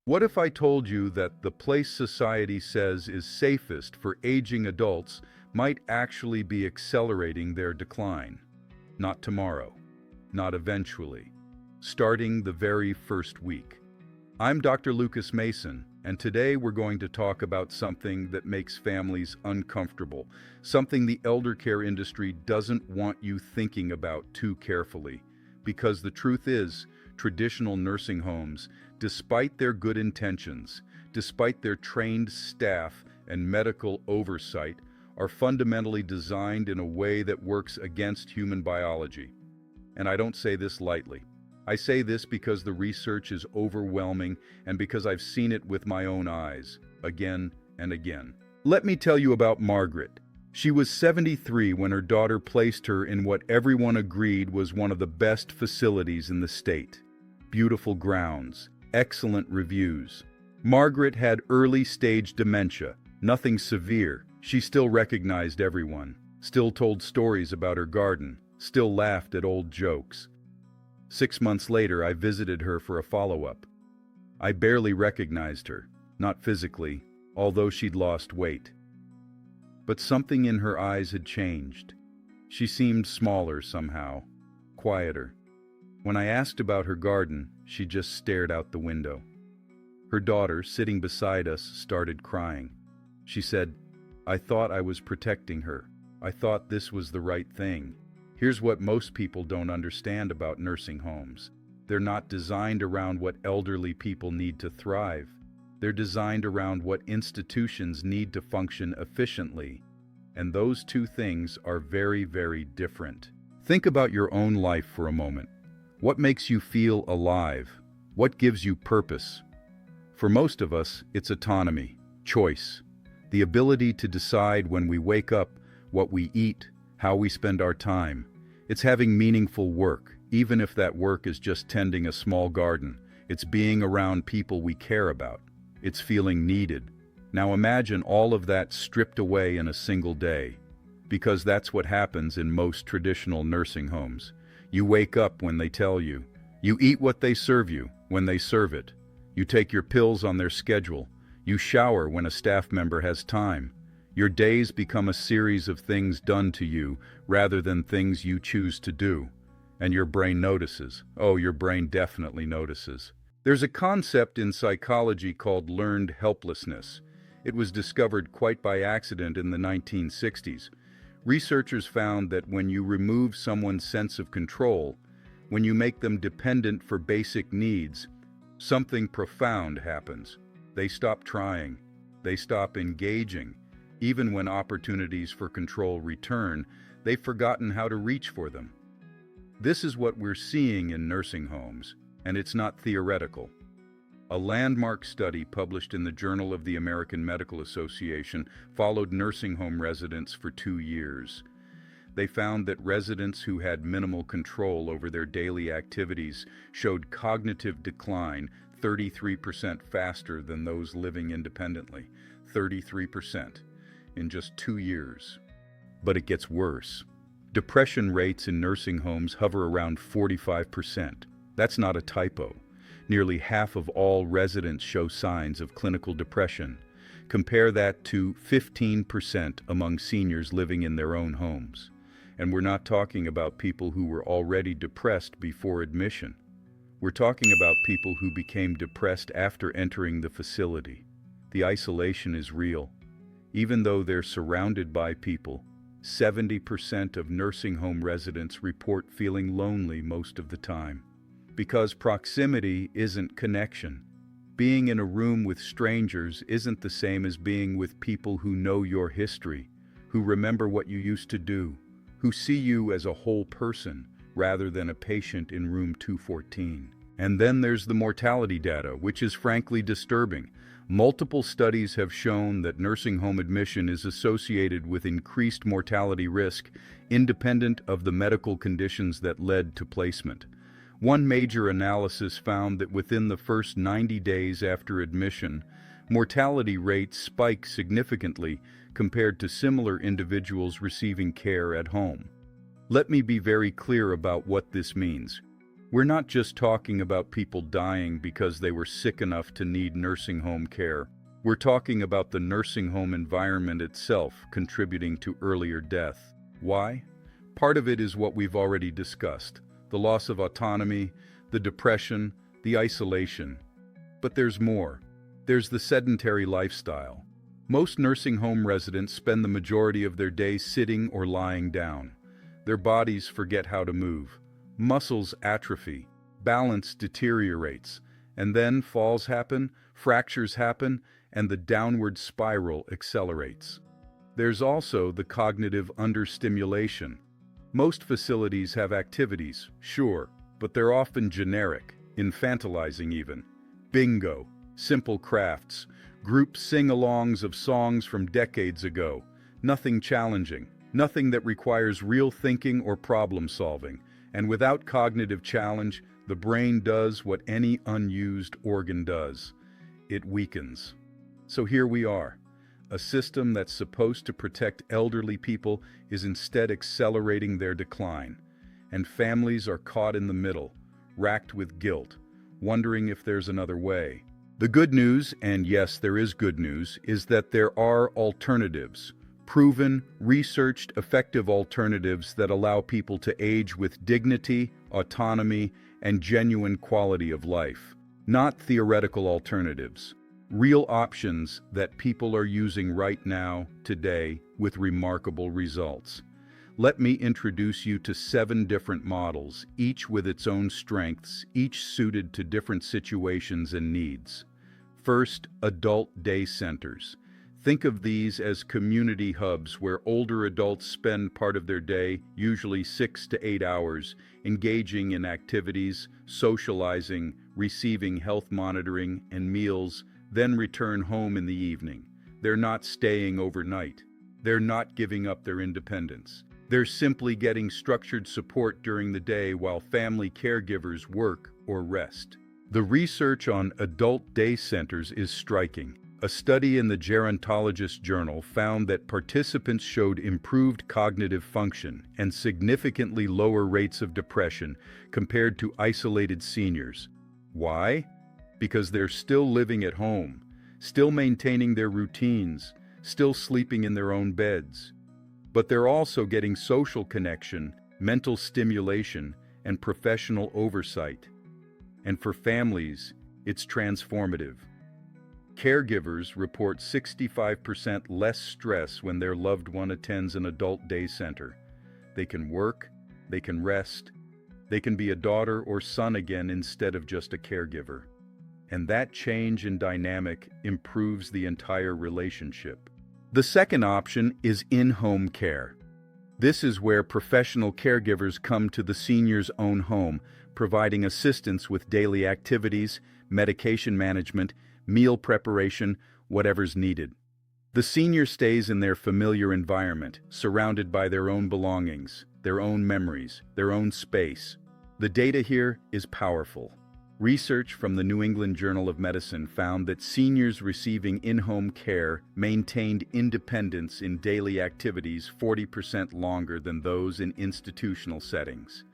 What if I told you that the place society says is safest for aging adults might actually be accelerating their decline? Not tomorrow, not eventually, starting the very first week. I'm Dr. Lucas Mason, and today we're going to talk about something that makes families uncomfortable, something the elder care industry doesn't want you thinking about too carefully. Because the truth is, traditional nursing homes, despite their good intentions, despite their trained staff and medical oversight, are fundamentally designed in a way that works against human biology. And I don't say this lightly. I say this because the research is overwhelming and because I've seen it with my own eyes, again and again. Let me tell you about Margaret. She was 73 when her daughter placed her in what everyone agreed was one of the best facilities in the state. Beautiful grounds, excellent reviews. Margaret had early-stage dementia, nothing severe. She still recognized everyone, still told stories about her garden, still laughed at old jokes. 6 months later, I visited her for a follow-up. I barely recognized her, not physically, although she'd lost weight. But something in her eyes had changed. She seemed smaller somehow, quieter. When I asked about her garden, she just stared out the window. Her daughter, sitting beside us, started crying. She said, "I thought I was protecting her. I thought this was the right thing." Here's what most people don't understand about nursing homes. They're not designed around what elderly people need to thrive. They're designed around what institutions need to function efficiently. And those two things are very, very different. Think about your own life for a moment. What makes you feel alive? What gives you purpose? For most of us, it's autonomy, choice, the ability to decide when we wake up, what we eat, how we spend our time. It's having meaningful work, even if that work is just tending a small garden. It's being around people we care about. It's feeling needed. Now imagine all of that stripped away in a single day, because that's what happens in most traditional nursing homes. You wake up when they tell you. You eat what they serve you when they serve it. You take your pills on their schedule. You shower when a staff member has time. Your days become a series of things done to you rather than things you choose to do. And your brain notices. Oh, your brain definitely notices. There's a concept in psychology called learned helplessness. It was discovered quite by accident in the 1960s. Researchers found that when you remove someone's sense of control, when you make them dependent for basic needs, something profound happens. They stop trying. They stop engaging. Even when opportunities for control return, they've forgotten how to reach for them. This is what we're seeing in nursing homes, and it's not theoretical. A landmark study published in the Journal of the American Medical Association followed nursing home residents for 2 years. They found that residents who had minimal control over their daily activities showed cognitive decline 33% faster than those living independently. 33%. In just 2 years. But it gets worse. Depression rates in nursing homes hover around 45%. That's not a typo. Nearly half of all residents show signs of clinical depression. Compare that to 15% among seniors living in their own homes. And we're not talking about people who were already depressed before admission. We're talking about people who became depressed after entering the facility. The isolation is real. Even though they're surrounded by people, 70% of nursing home residents report feeling lonely most of the time. Because proximity isn't connection. Being in a room with strangers isn't the same as being with people who know your history, who remember what you used to do, who see you as a whole person rather than a patient in room 214. And then there's the mortality data, which is frankly disturbing. Multiple studies have shown that nursing home admission is associated with increased mortality risk, independent of the medical conditions that led to placement. One major analysis found that within the first 90 days after admission, mortality rates spike significantly compared to similar individuals receiving care at home. Let me be very clear about what this means. We're not just talking about people dying because they were sick enough to need nursing home care. We're talking about the nursing home environment itself contributing to earlier death. Why? Part of it is what we've already discussed: the loss of autonomy, the depression, the isolation. But there's more. There's the sedentary lifestyle. Most nursing home residents spend the majority of their day sitting or lying down. Their bodies forget how to move. Muscles atrophy. Balance deteriorates. And then falls happen, fractures happen, and the downward spiral accelerates. There's also the cognitive understimulation. Most facilities have activities, sure, but they're often generic, infantilizing even. Bingo, simple crafts, group sing-alongs of songs from decades ago. Nothing challenging, nothing that requires real thinking or problem-solving. And without cognitive challenge, the brain does what any unused organ does. It weakens. So here we are. A system that's supposed to protect elderly people is instead accelerating their decline. And families are caught in the middle, racked with guilt, wondering if there's another way. The good news, and yes, there is good news, is that there are alternatives. Proven, researched, effective alternatives that allow people to age with dignity, autonomy, and genuine quality of life. Not theoretical alternatives. Real options that people are using right now, today, with remarkable results. Let me introduce you to 7 different models, each with its own strengths, each suited to different situations and needs. First, adult day centers. Think of these as community hubs where older adults spend part of their day, usually 6 to 8 hours, engaging in activities, socializing, receiving health monitoring and meals, then return home in the evening. They're not staying overnight. They're not giving up their independence. They're simply getting structured support during the day while family caregivers work or rest. The research on adult day centers is striking. A study in the Gerontologist Journal found that participants showed improved cognitive function and significantly lower rates of depression compared to isolated seniors. Why? Because they're still living at home, still maintaining their routines, still sleeping in their own beds. But they're also getting social connection, mental stimulation, and professional oversight. And for families, it's transformative. Caregivers report 65% less stress when their loved one attends an adult day center. They can work, they can rest, they can be a daughter or son again instead of just a caregiver. And that change in dynamic improves the entire relationship. The second option is in-home care. This is where professional caregivers come to the senior's own home, providing assistance with daily activities, medication management, meal preparation, whatever's needed. The senior stays in their familiar environment, surrounded by their own belongings, their own memories, their own space. The data here is powerful. Research from the New England Journal of Medicine found that seniors receiving in-home care maintained independence in daily activities 40% longer than those in institutional settings.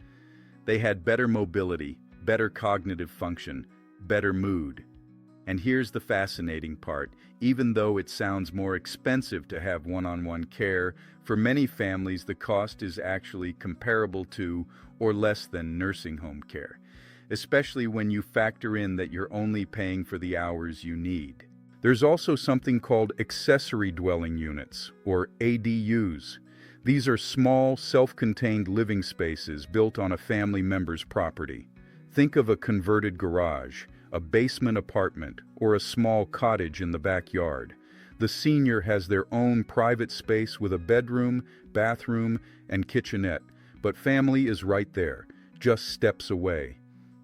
They had better mobility, better cognitive function, better mood. And here's the fascinating part: even though it sounds more expensive to have one-on-one care, for many families the cost is actually comparable to or less than nursing home care, especially when you factor in that you're only paying for the hours you need. There's also something called accessory dwelling units, or ADUs. These are small, self-contained living spaces built on a family member's property. Think of a converted garage, a basement apartment, or a small cottage in the backyard. The senior has their own private space with a bedroom, bathroom, and kitchenette, but family is right there, just steps away.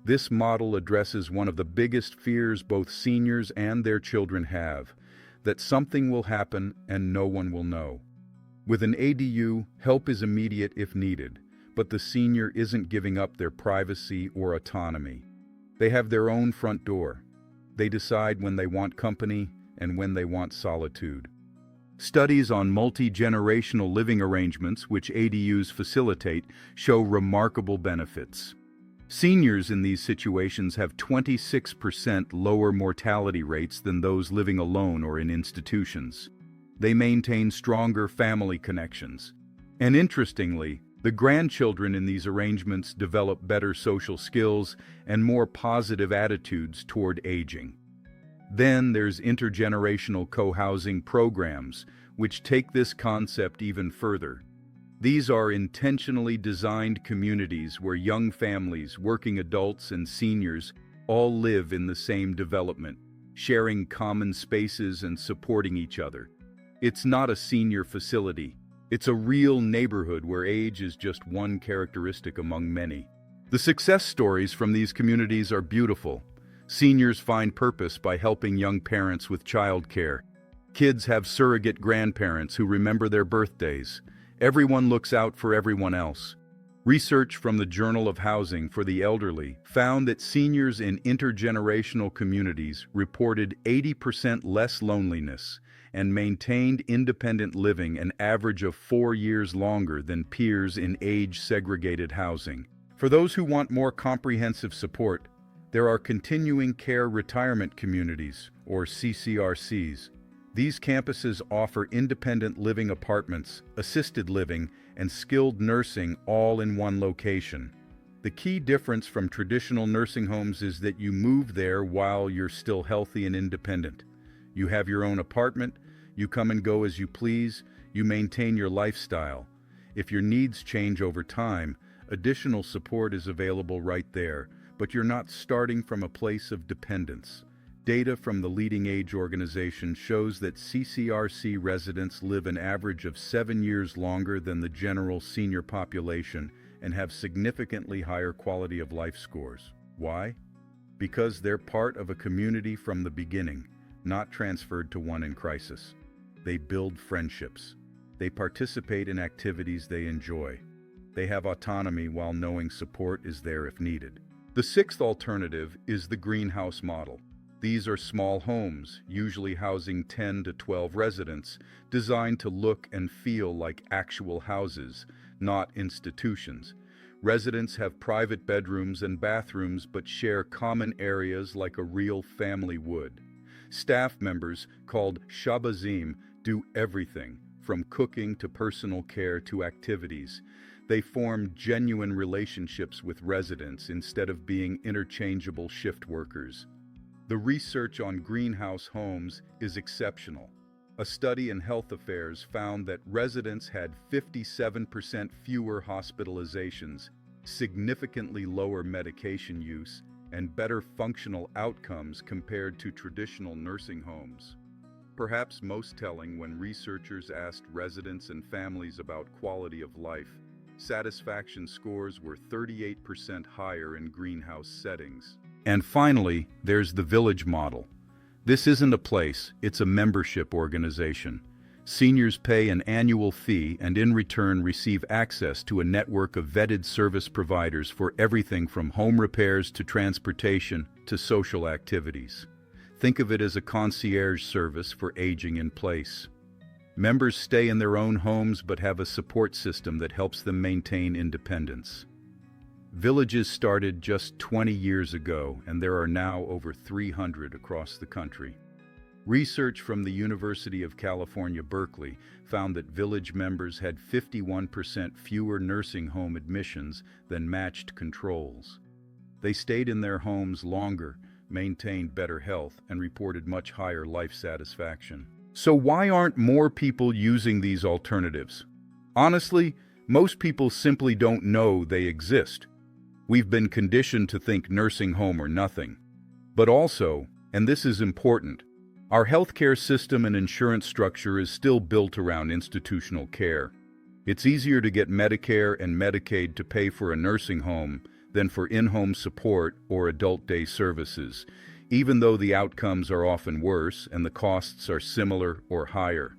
This model addresses one of the biggest fears both seniors and their children have: that something will happen and no one will know. With an ADU, help is immediate if needed, but the senior isn't giving up their privacy or autonomy. They have their own front door. They decide when they want company and when they want solitude. Studies on multi-generational living arrangements, which ADUs facilitate, show remarkable benefits. Seniors in these situations have 26% lower mortality rates than those living alone or in institutions. They maintain stronger family connections. And interestingly, the grandchildren in these arrangements develop better social skills and more positive attitudes toward aging. Then there's intergenerational co-housing programs, which take this concept even further. These are intentionally designed communities where young families, working adults, and seniors all live in the same development, sharing common spaces and supporting each other. It's not a senior facility. It's a real neighborhood where age is just one characteristic among many. The success stories from these communities are beautiful. Seniors find purpose by helping young parents with childcare. Kids have surrogate grandparents who remember their birthdays. Everyone looks out for everyone else. Research from the Journal of Housing for the Elderly found that seniors in intergenerational communities reported 80% less loneliness and maintained independent living an average of 4 years longer than peers in age-segregated housing. For those who want more comprehensive support, there are continuing care retirement communities, or CCRCs. These campuses offer independent living apartments, assisted living, and skilled nursing all in one location. The key difference from traditional nursing homes is that you move there while you're still healthy and independent. You have your own apartment, you come and go as you please, you maintain your lifestyle. If your needs change over time, additional support is available right there, but you're not starting from a place of dependence. Data from the leading age organization shows that CCRC residents live an average of 7 years longer than the general senior population and have significantly higher quality of life scores. Why? Because they're part of a community from the beginning, not transferred to one in crisis. They build friendships. They participate in activities they enjoy. They have autonomy while knowing support is there if needed. The sixth alternative is the greenhouse model. These are small homes, usually housing 10 to 12 residents, designed to look and feel like actual houses, not institutions. Residents have private bedrooms and bathrooms but share common areas like a real family would. Staff members, called shabazim, do everything, from cooking to personal care to activities. They form genuine relationships with residents instead of being interchangeable shift workers. The research on greenhouse homes is exceptional. A study in Health Affairs found that residents had 57% fewer hospitalizations, significantly lower medication use, and better functional outcomes compared to traditional nursing homes. Perhaps most telling, when researchers asked residents and families about quality of life, satisfaction scores were 38% higher in greenhouse settings. And finally, there's the village model. This isn't a place, it's a membership organization. Seniors pay an annual fee and in return receive access to a network of vetted service providers for everything from home repairs to transportation to social activities. Think of it as a concierge service for aging in place. Members stay in their own homes but have a support system that helps them maintain independence. Villages started just 20 years ago, and there are now over 300 across the country. Research from the University of California, Berkeley found that village members had 51% fewer nursing home admissions than matched controls. They stayed in their homes longer, maintained better health, and reported much higher life satisfaction. So why aren't more people using these alternatives? Honestly, most people simply don't know they exist. We've been conditioned to think nursing home or nothing. But also, and this is important, our healthcare system and insurance structure is still built around institutional care. It's easier to get Medicare and Medicaid to pay for a nursing home than for in-home support or adult day services, even though the outcomes are often worse and the costs are similar or higher.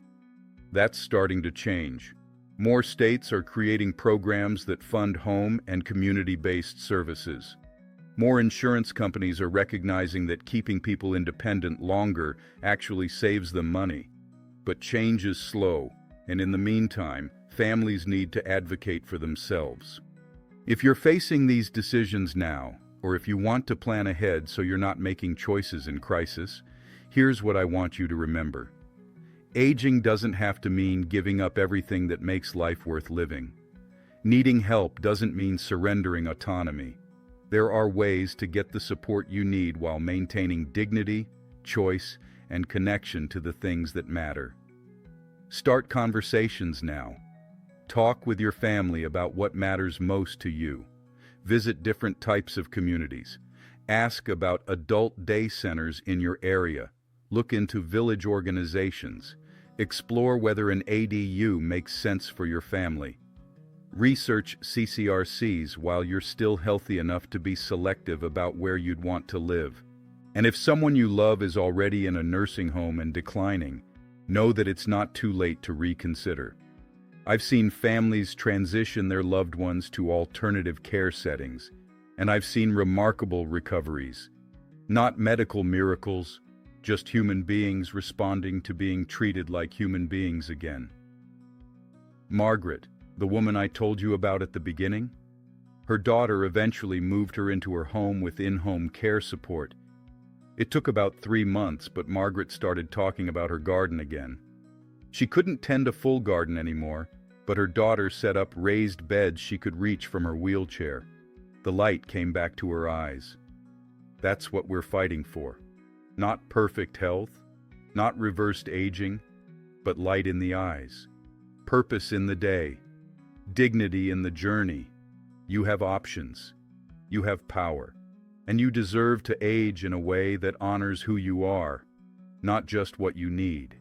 That's starting to change. More states are creating programs that fund home and community-based services. More insurance companies are recognizing that keeping people independent longer actually saves them money. But change is slow, and in the meantime, families need to advocate for themselves. If you're facing these decisions now, or if you want to plan ahead so you're not making choices in crisis, here's what I want you to remember. Aging doesn't have to mean giving up everything that makes life worth living. Needing help doesn't mean surrendering autonomy. There are ways to get the support you need while maintaining dignity, choice, and connection to the things that matter. Start conversations now. Talk with your family about what matters most to you. Visit different types of communities. Ask about adult day centers in your area. Look into village organizations. Explore whether an ADU makes sense for your family. Research CCRCs while you're still healthy enough to be selective about where you'd want to live. And if someone you love is already in a nursing home and declining, know that it's not too late to reconsider. I've seen families transition their loved ones to alternative care settings, and I've seen remarkable recoveries. Not medical miracles, just human beings responding to being treated like human beings again. Margaret, the woman I told you about at the beginning? Her daughter eventually moved her into her home with in-home care support. It took about 3 months, but Margaret started talking about her garden again. She couldn't tend a full garden anymore, but her daughter set up raised beds she could reach from her wheelchair. The light came back to her eyes. That's what we're fighting for. Not perfect health, not reversed aging, but light in the eyes, purpose in the day, dignity in the journey. You have options, you have power, and you deserve to age in a way that honors who you are, not just what you need.